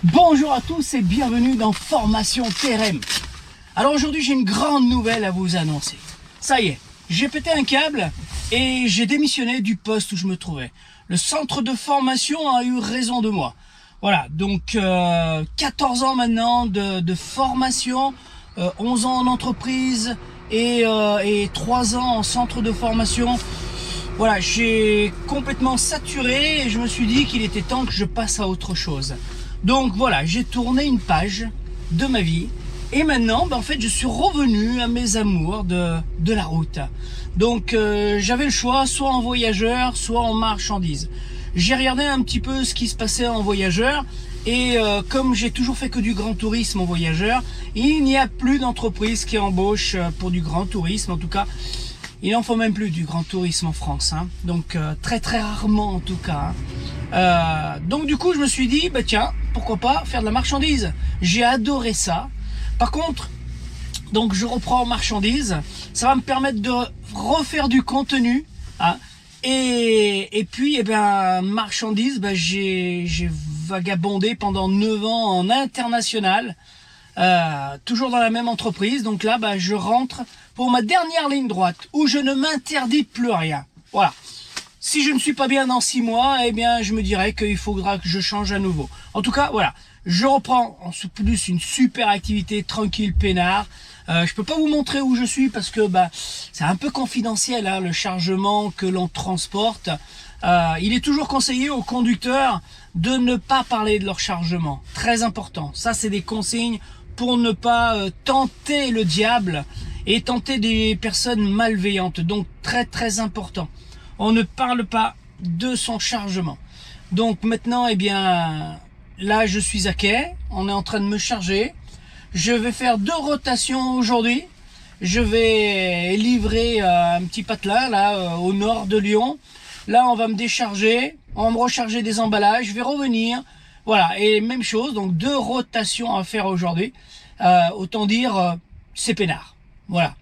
Bonjour à tous et bienvenue dans Formation TRM. Alors aujourd'hui j'ai une grande nouvelle à vous annoncer. Ça y est, j'ai pété un câble et j'ai démissionné du poste où je me trouvais. Le centre de formation a eu raison de moi. Voilà, donc 14 ans maintenant de formation, 11 ans en entreprise et 3 ans en centre de formation. Voilà, j'ai complètement saturé et je me suis dit qu'il était temps que je passe à autre chose. Donc voilà, j'ai tourné une page de ma vie et maintenant, en fait, je suis revenu à mes amours de la route. Donc j'avais le choix, soit en voyageur, soit en marchandise. J'ai regardé un petit peu ce qui se passait en voyageur et comme j'ai toujours fait que du grand tourisme en voyageur, il n'y a plus d'entreprise qui embauche pour du grand tourisme. En tout cas, il n'en faut même plus du grand tourisme en France, hein. Donc très rarement en tout cas, hein. Donc du coup je me suis dit, bah tiens, pourquoi pas faire de la marchandise. J'ai adoré ça. Par contre, donc je reprends en marchandise, ça va me permettre de refaire du contenu, hein. Et puis eh ben marchandise, bah, j'ai vagabondé pendant 9 ans en international, toujours dans la même entreprise. Donc là bah, je rentre pour ma dernière ligne droite où je ne m'interdis plus rien. Voilà. Si je ne suis pas bien dans 6 mois, eh bien je me dirais qu'il faudra que je change à nouveau. En tout cas, voilà, je reprends en plus une super activité tranquille, peinard. Je peux pas vous montrer où je suis parce que bah c'est un peu confidentiel, hein, le chargement que l'on transporte. Il est toujours conseillé aux conducteurs de ne pas parler de leur chargement. Très important. Ça, c'est des consignes pour ne pas tenter le diable et tenter des personnes malveillantes. Donc très important. On ne parle pas de son chargement. Donc maintenant, eh bien, là je suis à quai, on est en train de me charger. Je vais faire 2 rotations aujourd'hui. Je vais livrer un petit patelin là au nord de Lyon. Là on va me décharger, on va me recharger des emballages, je vais revenir. Voilà, et même chose, donc 2 rotations à faire aujourd'hui. Autant dire, c'est peinard. Voilà.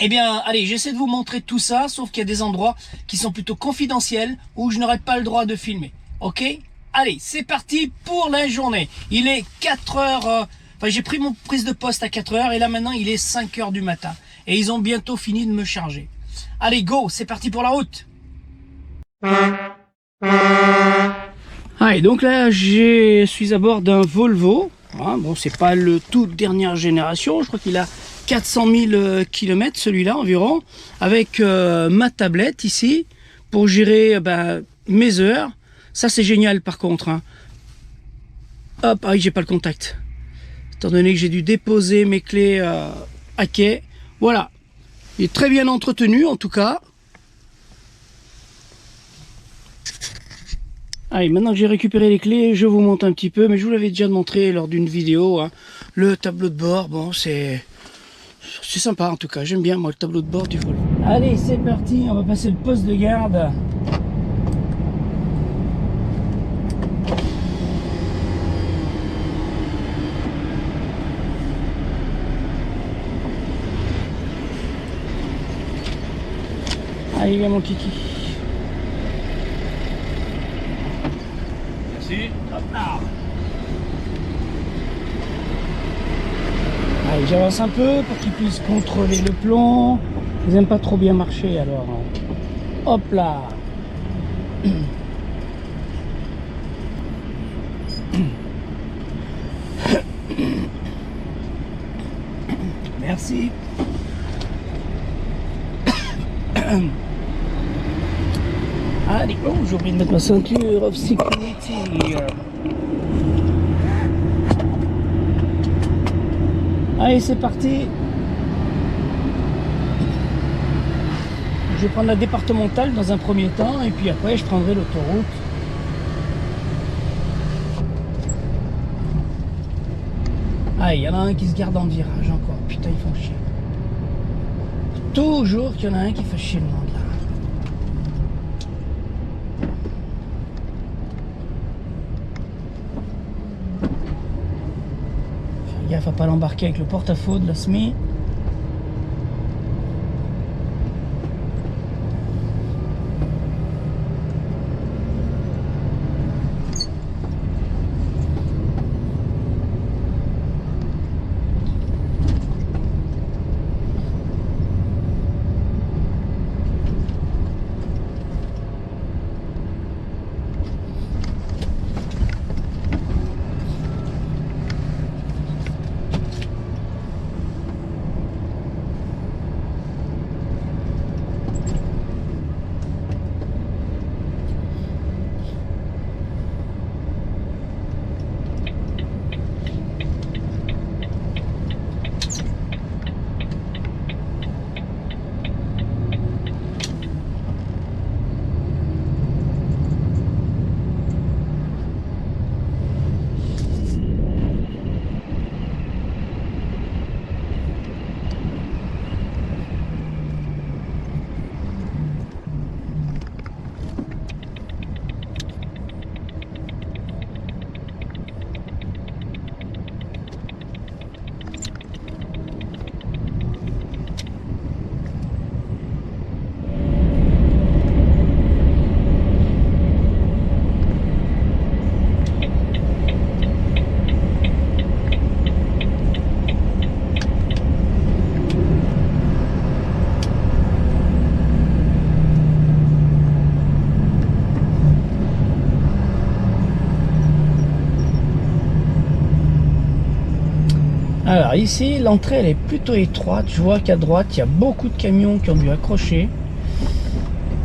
Eh bien, allez, j'essaie de vous montrer tout ça, sauf qu'il y a des endroits qui sont plutôt confidentiels, où je n'aurai pas le droit de filmer. Ok? Allez, c'est parti pour la journée. Il est 4 heures, enfin j'ai pris mon prise de poste à 4 heures, et là maintenant il est 5 heures du matin. Et ils ont bientôt fini de me charger. Allez, go, c'est parti pour la route. Allez, donc là, je suis à bord d'un Volvo. Hein, bon, c'est pas le toute dernière génération, je crois qu'il a 400 000 km celui-là environ, avec ma tablette ici pour gérer mes heures. Ça c'est génial par contre, hein. Hop, ah oui, j'ai pas le contact étant donné que j'ai dû déposer mes clés à quai. Voilà, il est très bien entretenu en tout cas. Allez, maintenant que j'ai récupéré les clés, je vous montre un petit peu, mais je vous l'avais déjà montré lors d'une vidéo, hein. Le tableau de bord, bon c'est sympa en tout cas, j'aime bien moi le tableau de bord du Volvo. Allez, c'est parti, on va passer le poste de garde. Allez, viens mon kiki. Merci. Hop là. Allez, j'avance un peu pour qu'ils puissent contrôler le plomb. Ils n'aiment pas trop bien marcher alors. Hop là. Merci. Allez, oh, j'ai oublié de mettre ma ceinture of security. Allez, c'est parti. Je vais prendre la départementale dans un premier temps et puis après je prendrai l'autoroute. Ah, il y en a un qui se garde en virage encore. Putain, ils font chier. Toujours qu'il y en a un qui fait chier le monde là. Faire gaffe à pas l'embarquer avec le porte-à-faux de la SMI. Alors ici, l'entrée elle est plutôt étroite. Je vois qu'à droite, il y a beaucoup de camions qui ont dû accrocher.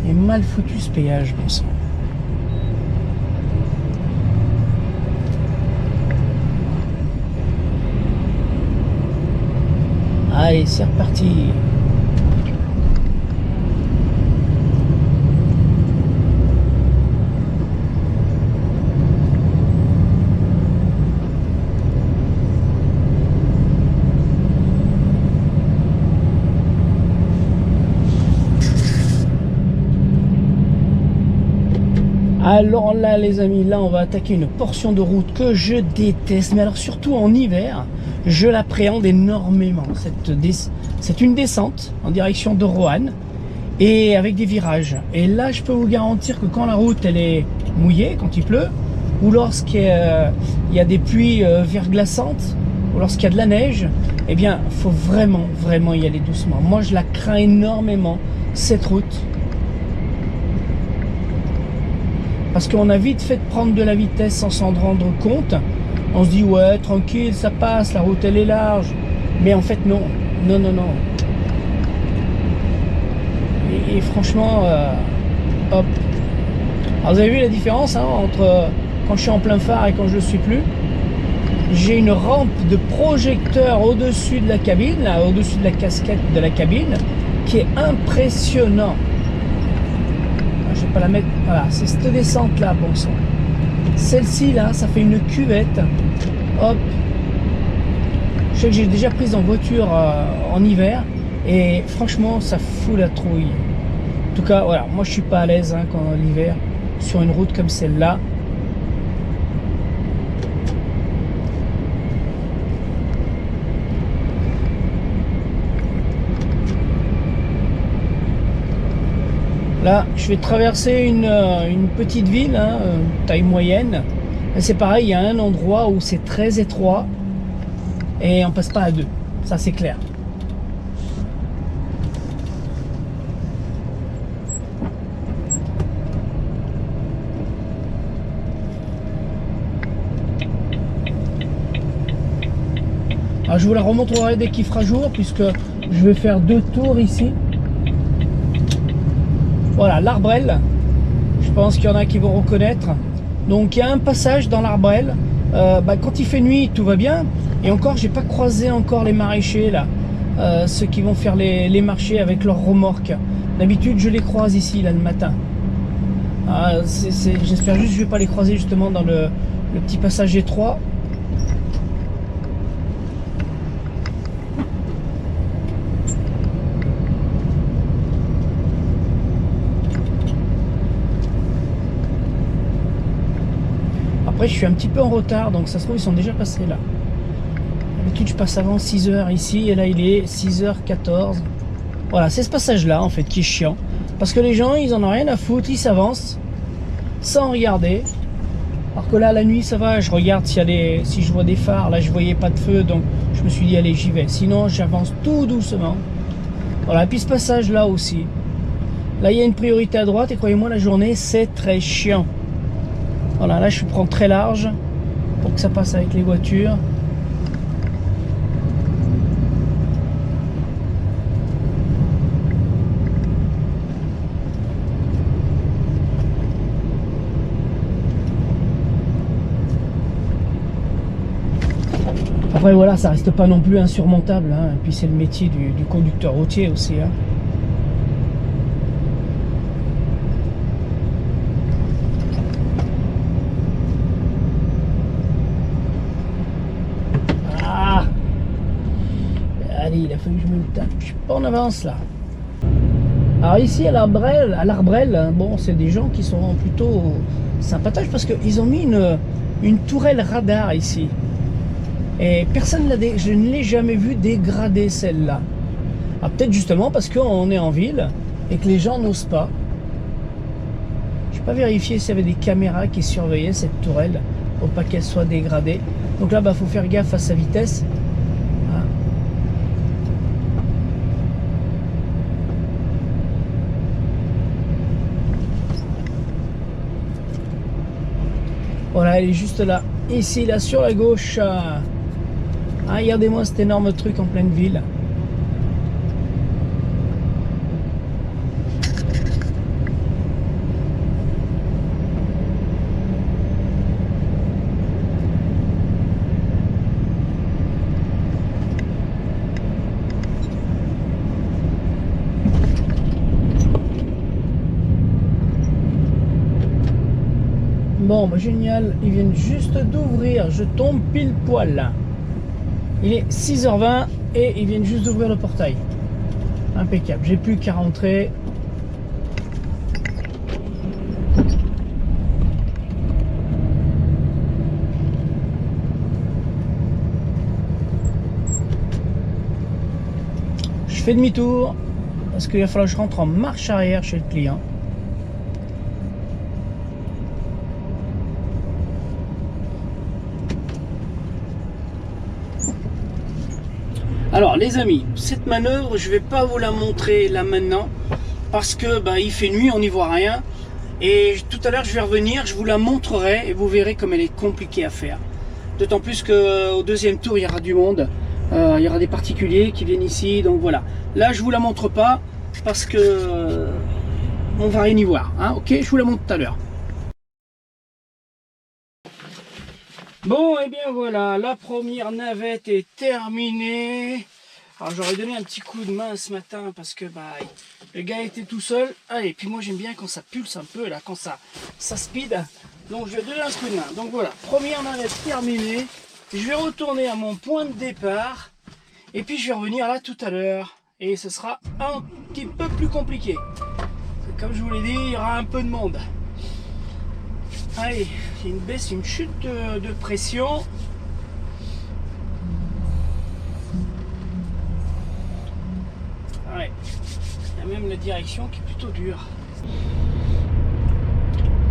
Et mal foutu ce péage, bon sang. Allez, c'est reparti. Alors là les amis, là on va attaquer une portion de route que je déteste, mais alors surtout en hiver, je l'appréhende énormément. C'est une descente en direction de Roanne et avec des virages. Et là je peux vous garantir que quand la route elle est mouillée, quand il pleut, ou lorsqu'il y a des pluies verglaçantes, ou lorsqu'il y a de la neige, eh bien il faut vraiment y aller doucement. Moi je la crains énormément, cette route. Parce qu'on a vite fait de prendre de la vitesse sans s'en rendre compte. On se dit ouais tranquille ça passe, la route elle est large. Mais en fait non. Et franchement, hop. Alors vous avez vu la différence hein, entre quand je suis en plein phare et quand je ne le suis plus. J'ai une rampe de projecteur au-dessus de la cabine, là, au-dessus de la casquette de la cabine, qui est impressionnant. Je vais pas la mettre, voilà, c'est cette descente là, bon sang. Celle-ci là, ça fait une cuvette. Hop. Je sais que j'ai déjà prise en voiture en hiver et franchement ça fout la trouille. En tout cas, voilà, moi je suis pas à l'aise hein, quand l'hiver sur une route comme celle-là. Là, je vais traverser une petite ville, hein, taille moyenne. C'est pareil, il y a un endroit où c'est très étroit et on passe pas à deux. Ça, c'est clair. Alors, je vous la remontrerai dès qu'il fera jour, puisque je vais faire 2 tours ici. Voilà, l'Arbrelle, je pense qu'il y en a qui vont reconnaître. Donc il y a un passage dans l'Arbrelle, quand il fait nuit tout va bien, et encore j'ai pas croisé encore les maraîchers là, ceux qui vont faire les marchés avec leurs remorques. D'habitude je les croise ici là le matin. J'espère juste que je vais pas les croiser justement dans le petit passage étroit. Après, je suis un petit peu en retard, donc ça se trouve, ils sont déjà passés là. D'habitude, je passe avant 6h ici, et là, il est 6h14. Voilà, c'est ce passage-là, en fait, qui est chiant. Parce que les gens, ils en ont rien à foutre, ils s'avancent sans regarder. Alors que là, la nuit, ça va, je regarde si je vois des phares. Là, je voyais pas de feu, donc je me suis dit, allez, j'y vais. Sinon, j'avance tout doucement. Voilà, et puis ce passage-là aussi. Là, il y a une priorité à droite, et croyez-moi, la journée, c'est très chiant. Voilà, là je prends très large pour que ça passe avec les voitures. Après voilà, ça reste pas non plus insurmontable, hein. Et puis c'est le métier du conducteur routier aussi. Hein. Il a fallu que je me le tape. Je suis pas en avance là. Alors ici à l'Arbrelle, bon, c'est des gens qui sont plutôt sympathiques parce qu'ils ont mis une tourelle radar ici. Et personne je ne l'ai jamais vu dégrader celle-là. Alors peut-être justement parce qu'on est en ville et que les gens n'osent pas. Je n'ai pas vérifié s'il y avait des caméras qui surveillaient cette tourelle pour pas qu'elle soit dégradée. Donc là, faut faire gaffe à sa vitesse. Voilà, elle est juste là. Ici, là, sur la gauche. Ah, regardez-moi cet énorme truc en pleine ville. Bon, bah génial, ils viennent juste d'ouvrir, je tombe pile poil là. Il est 6h20 et ils viennent juste d'ouvrir le portail. Impeccable, j'ai plus qu'à rentrer. Je fais demi-tour parce qu'il va falloir que je rentre en marche arrière chez le client. Alors les amis, cette manœuvre je vais pas vous la montrer là maintenant parce que bah, il fait nuit, on n'y voit rien, et tout à l'heure je vais revenir, je vous la montrerai et vous verrez comme elle est compliquée à faire. D'autant plus qu'au deuxième tour il y aura du monde, il y aura des particuliers qui viennent ici, donc voilà. Là je vous la montre pas parce que on va rien y voir, hein, ok, je vous la montre tout à l'heure. Bon, et bien voilà, la première navette est terminée. Alors j'aurais donné un petit coup de main ce matin parce que bah, le gars était tout seul. Allez, puis moi j'aime bien quand ça pulse un peu, là, quand ça speed. Donc je vais donner un coup de main. Donc voilà, première navette terminée. Je vais retourner à mon point de départ. Et puis je vais revenir là tout à l'heure. Et ce sera un petit peu plus compliqué. Comme je vous l'ai dit, il y aura un peu de monde. Allez, il y a une baisse, une chute de pression. Ouais. Il y a même la direction qui est plutôt dure.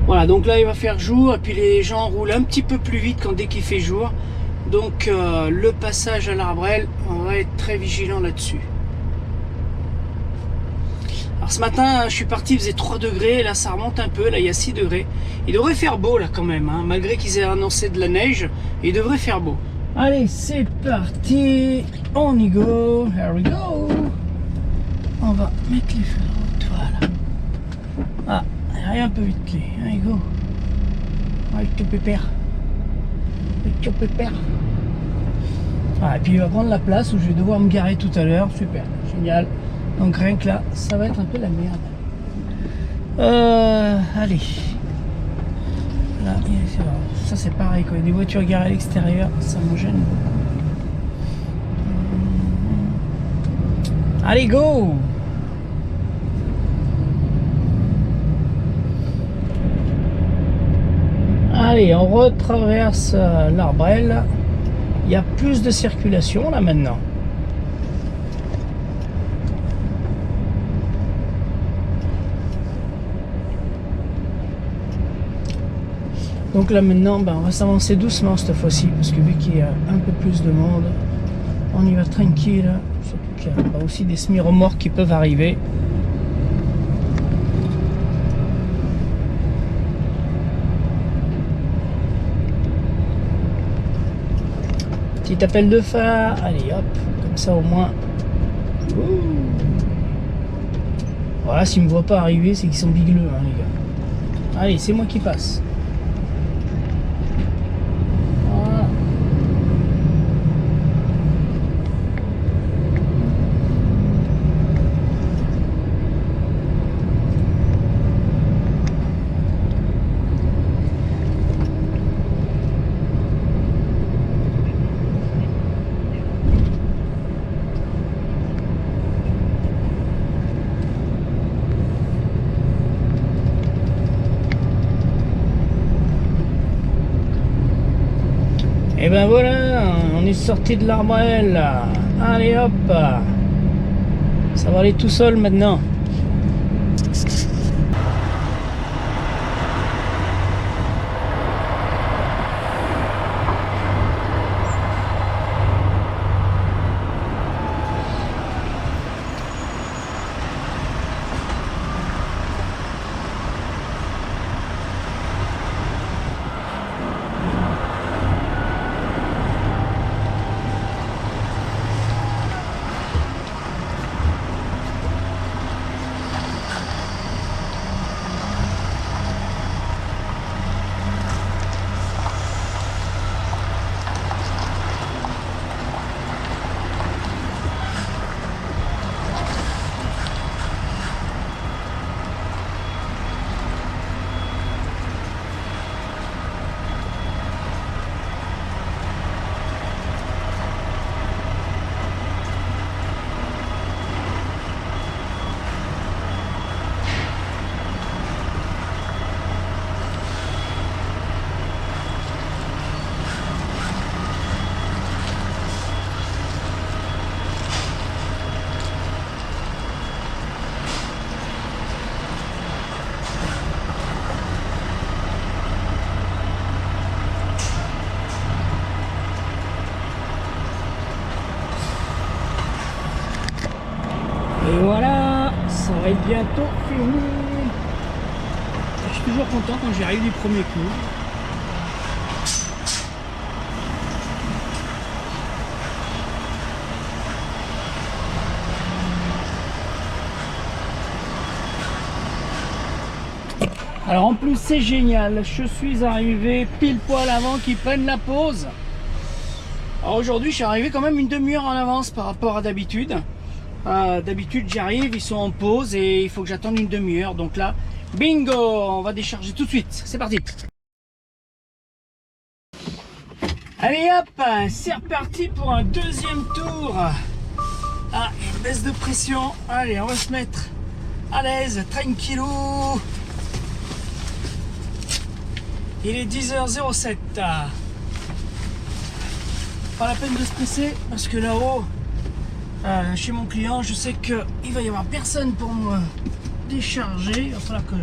Voilà, donc là il va faire jour et puis les gens roulent un petit peu plus vite quand dès qu'il fait jour. Donc le passage à l'Arbrelle, on va être très vigilant là-dessus. Alors ce matin, je suis parti, il faisait 3 degrés, là ça remonte un peu, là il y a 6 degrés. Il devrait faire beau là quand même, hein, malgré qu'ils aient annoncé de la neige, il devrait faire beau. Allez, c'est parti, on y go, here we go. On va mettre les feux de route, voilà. Ah, rien un peu vite clé, allez go. Avec ton pépère. Avec ton pépère. Ah, et puis il va prendre la place où je vais devoir me garer tout à l'heure, super, génial. Donc rien que là, ça va être un peu la merde. Allez. Là, ça c'est pareil, quand il y a des voitures garées à l'extérieur, ça me gêne beaucoup. Allez, go! Allez, on retraverse l'Arbrelle. Il y a plus de circulation là maintenant. Donc là maintenant, on va s'avancer doucement cette fois-ci, parce que vu qu'il y a un peu plus de monde, on y va tranquille, surtout qu'il y a aussi des semi-remorques qui peuvent arriver. Petit appel de phare, allez hop, comme ça au moins. Voilà, s'ils ne me voient pas arriver, c'est qu'ils sont bigleux, hein, les gars. Allez, c'est moi qui passe. Et ben voilà, on est sorti de l'Arbrelle. Allez hop, ça va aller tout seul maintenant. bientôt fini. Je suis toujours content quand j'y arrive du premier coup. Alors en plus c'est génial, je suis arrivé pile poil avant qu'ils prennent la pause. Alors aujourd'hui je suis arrivé quand même une demi-heure en avance par rapport à d'habitude. D'habitude j'arrive, ils sont en pause et il faut que j'attende une demi-heure. Donc là, bingo, on va décharger tout de suite. C'est parti. Allez hop, c'est reparti pour un deuxième tour. Ah, une baisse de pression. Allez, on va se mettre à l'aise, tranquillou. Il est 10h07. Pas la peine de se presser parce que là-haut, chez mon client, je sais qu'il va y avoir personne pour me décharger. Il va falloir que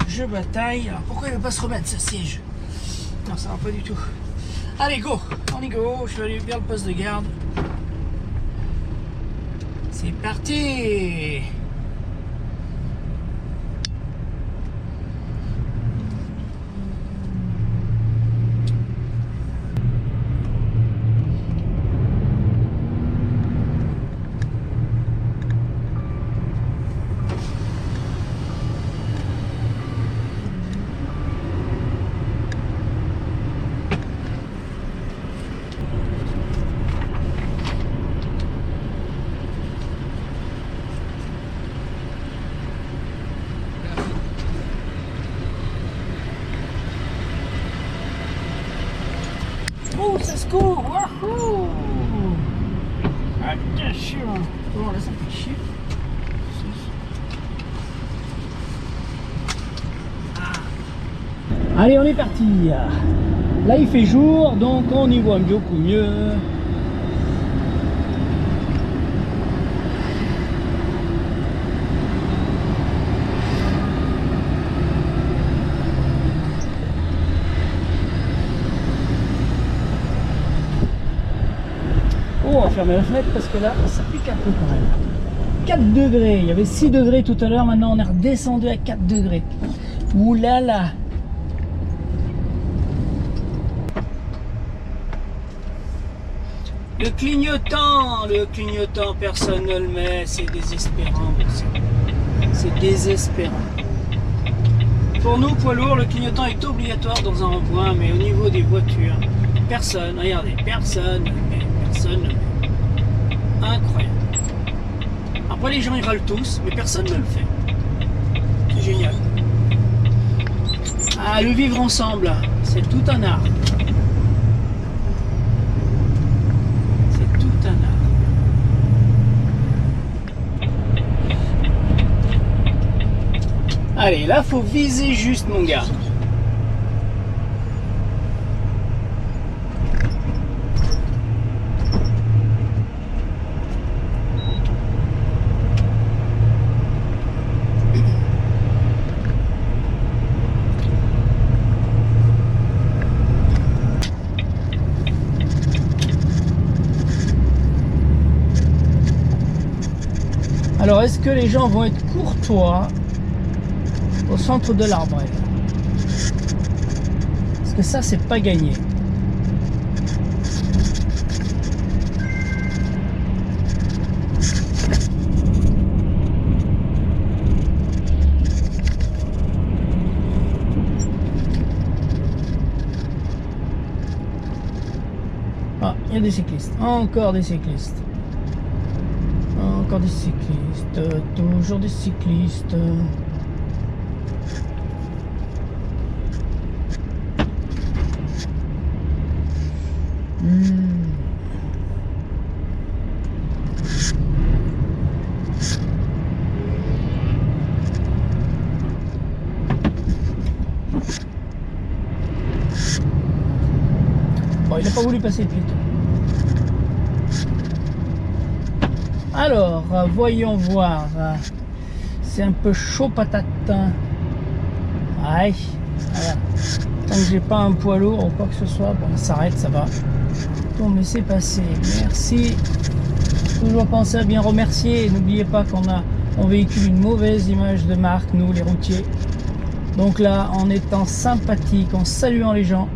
je bataille. Alors pourquoi il ne va pas se remettre ce siège? Non, ça va pas du tout. Allez, go, on y go. Je vais aller vers le poste de garde. C'est parti. Oh, ça se court. Wahoo! Attention. Oh, là, ça fait chier. Ah. Allez, on est parti. Là, il fait jour, donc on y voit beaucoup mieux. On va fermer la fenêtre parce que là ça pique un peu quand même. 4 degrés, il y avait 6 degrés tout à l'heure, maintenant on est redescendu à 4 degrés. Ouh là là. Le clignotant, personne ne le met, c'est désespérant. C'est désespérant. Pour nous, poids lourds, le clignotant est obligatoire dans un rond-point, mais au niveau des voitures, personne, regardez, personne ne le met. Incroyable. Après les gens ils râlent tous, mais personne ne le fait. C'est génial. Ah, le vivre ensemble, c'est tout un art. C'est tout un art. Allez, là faut viser juste mon gars. Alors, est-ce que les gens vont être courtois au centre de l'Arbrelle? Parce que ça, c'est pas gagné. Ah, il y a des cyclistes. Encore des cyclistes. Encore des cyclistes, toujours des cyclistes. Bon, il n'a pas voulu passer le piéton. Alors, voyons voir. C'est un peu chaud patate. Aïe, voilà. Tant que j'ai pas un poids lourd ou quoi que ce soit, bon, on s'arrête, ça va. On me laisser passer. Merci. Toujours penser à bien remercier. N'oubliez pas qu'on a On véhicule une mauvaise image de marque, nous les routiers. Donc là, en étant sympathique, en saluant les gens,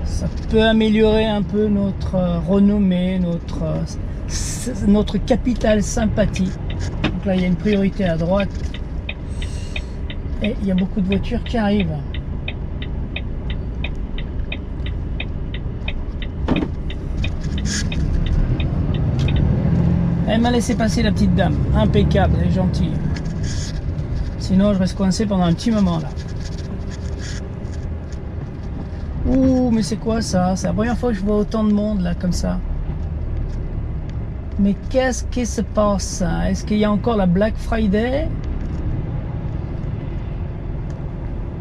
ça peut améliorer un peu notre renommée, notre capital sympathie. Donc là, il y a une priorité à droite. Et il y a beaucoup de voitures qui arrivent. Elle m'a laissé passer la petite dame. Impeccable, elle est gentille. Sinon, je reste coincé pendant un petit moment là. Ouh, mais c'est quoi ça? C'est la première fois que je vois autant de monde là, comme ça. Mais qu'est-ce qui se passe? Est-ce qu'il y a encore la Black Friday?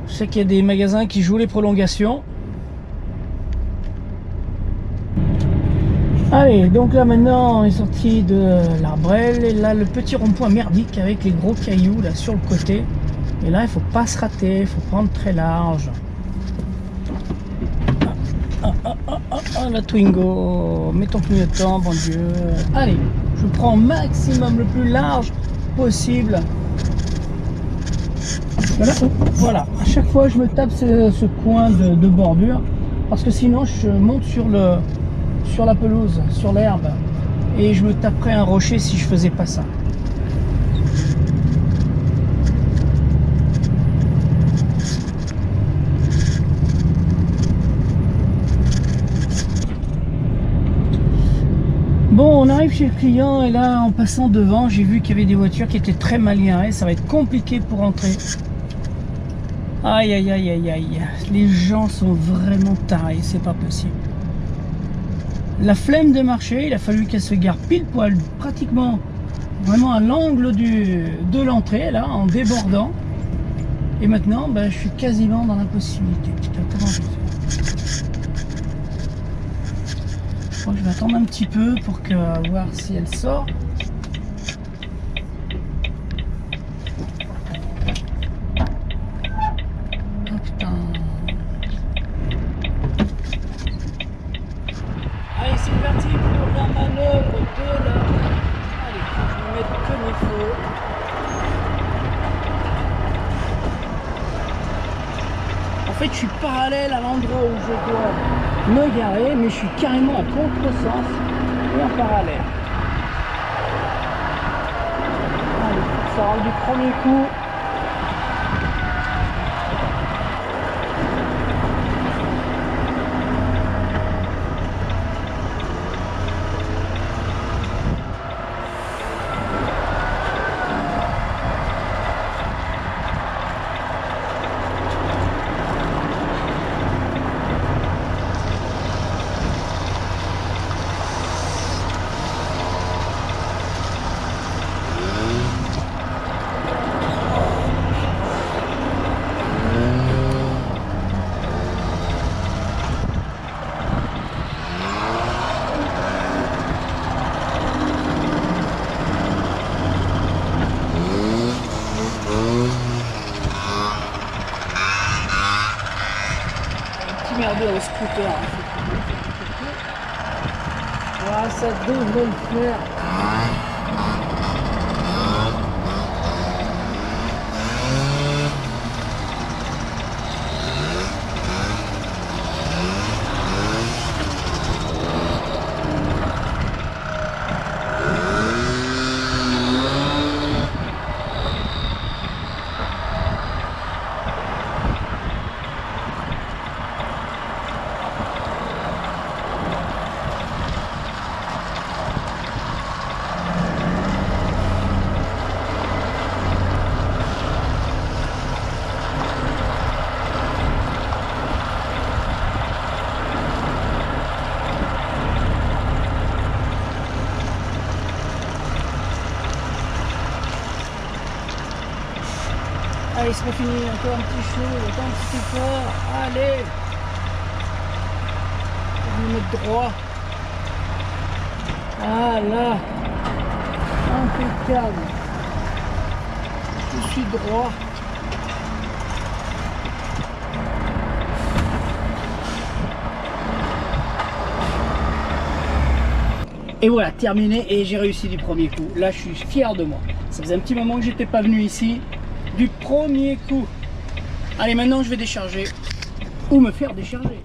Je sais qu'il y a des magasins qui jouent les prolongations. Allez, donc là maintenant on est sorti de l'Arbrelle et là le petit rond-point merdique avec les gros cailloux là sur le côté. Et là il faut pas se rater, il faut prendre très large. La Twingo, mets ton clignotant, bon Dieu. Allez, je prends au maximum le plus large possible. Voilà, à chaque fois je me tape ce coin de bordure parce que sinon je monte sur la pelouse, sur l'herbe et je me taperais un rocher si je faisais pas ça. Bon, on arrive chez le client et là en passant devant j'ai vu qu'il y avait des voitures qui étaient très mal garées, ça va être compliqué pour entrer. Aïe aïe aïe aïe aïe, les gens sont vraiment tarés, c'est pas possible. La flemme de marcher, il a fallu qu'elle se gare pile poil, pratiquement vraiment à l'angle de l'entrée, là, en débordant. Et maintenant, ben, je suis quasiment dans l'impossibilité. Putain, comment je fais? Je crois que je vais attendre un petit peu pour voir si elle sort. Oh putain. Allez, c'est parti pour la manœuvre de la... Allez, faut que je me mette comme il faut. En fait, je suis parallèle à l'endroit où je dois me garer, mais je suis carrément à contresens et en parallèle. Allez, ça rentre du premier coup. Merdeux au scooter. Voilà, ça devrait le faire. Allez, c'est pas fini, encore un petit chaud, encore un petit effort. Allez, je vais me mettre droit. Ah là, impeccable. Je suis droit. Et voilà, terminé et j'ai réussi du premier coup. Là, je suis fier de moi. Ça faisait un petit moment que j'étais pas venu ici. Du premier coup. Allez, maintenant je vais décharger. Ou me faire décharger.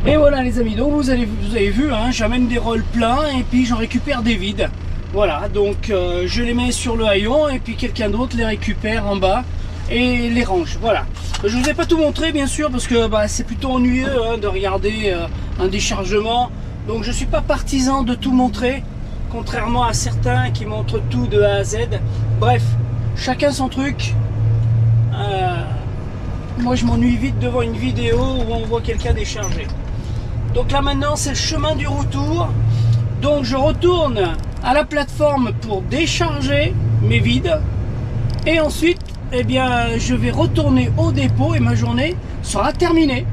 Et voilà les amis, donc vous avez vu, hein, j'amène des rolls pleins et puis j'en récupère des vides. Voilà, donc je les mets sur le haillon et puis quelqu'un d'autre les récupère en bas et les range. Voilà. Je vous ai pas tout montré bien sûr parce que c'est plutôt ennuyeux hein, de regarder un déchargement. Donc je suis pas partisan de tout montrer, contrairement à certains qui montrent tout de A à Z. Bref, chacun son truc. Moi je m'ennuie vite devant une vidéo où on voit quelqu'un décharger. Donc là maintenant c'est le chemin du retour. Donc je retourne à la plateforme pour décharger mes vides. Et ensuite eh bien, je vais retourner au dépôt et ma journée sera terminée.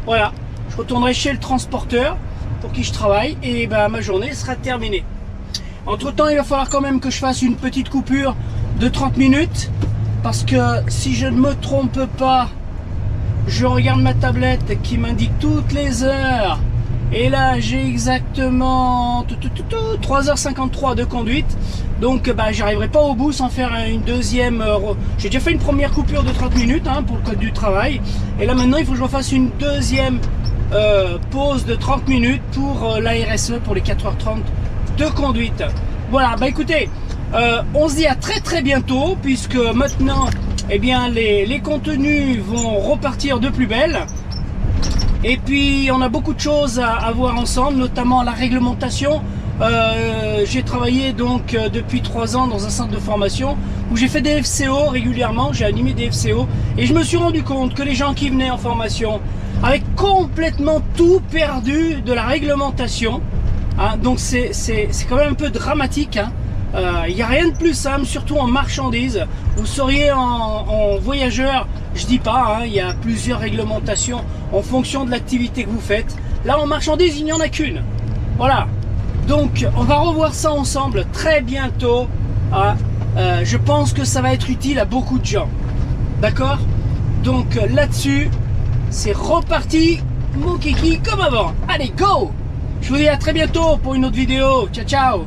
Voilà, je retournerai chez le transporteur pour qui je travaille et ma journée sera terminée. Entre temps il va falloir quand même que je fasse une petite coupure de 30 minutes. Parce que si je ne me trompe pas, je regarde ma tablette qui m'indique toutes les heures. Et là, j'ai exactement 3h53 de conduite. Donc, j'arriverai pas au bout sans faire une deuxième... J'ai déjà fait une première coupure de 30 minutes hein, pour le code du travail. Et là, maintenant, il faut que je refasse une deuxième pause de 30 minutes pour la RSE, pour les 4h30 de conduite. Voilà, écoutez, on se dit à très bientôt, puisque maintenant... eh bien les contenus vont repartir de plus belle. Et puis on a beaucoup de choses à voir ensemble, notamment la réglementation. J'ai travaillé donc depuis 3 ans dans un centre de formation où j'ai fait des FCO régulièrement, j'ai animé des FCO et je me suis rendu compte que les gens qui venaient en formation avaient complètement tout perdu de la réglementation hein, donc c'est quand même un peu dramatique hein. Il n'y a rien de plus simple, surtout en marchandises. Vous seriez en voyageur, je dis pas, hein, il y a plusieurs réglementations en fonction de l'activité que vous faites. Là en marchandises, il n'y en a qu'une. Voilà. Donc on va revoir ça ensemble très bientôt. Hein. Je pense que ça va être utile à beaucoup de gens. D'accord? Donc là-dessus, c'est reparti, mon kiki, comme avant. Allez, go! Je vous dis à très bientôt pour une autre vidéo. Ciao, ciao!